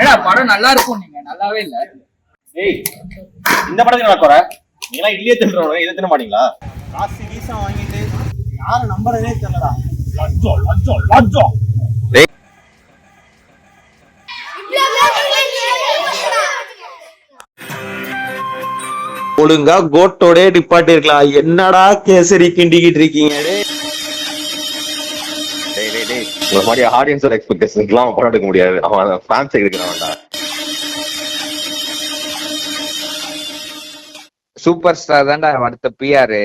ஏடா படம் நல்லா இருக்கும், நீங்க நல்லாவே இல்ல. ஏய், இந்த படத்துக்கு நல்லா குறை. நீங்களாம் இல்லையே தின்றவங்க, இதை தின்ன மாட்டீங்களா? காசு கீசா வாங்கிட்டு யாரும் நம்புறதே தெரியலடா. லட்சம் லட்சம் லட்சம். ஒழுங்கா கோட்டோட டிப்பாட்டி இருக்கலாம். என்னடா கேசரி கிண்டிக்கிட்டு இருக்கீங்க? உங்க மாதிரி ஆடியன்ஸோட எக்ஸ்பெக்டேஷன்ஸ்லாம் படம் எடுக்க முடியாது. அவன் ஃபேன்ஸ் இருக்கிறான்டா. சூப்பர் ஸ்டார் தான்டா அடுத்த பிஆர்.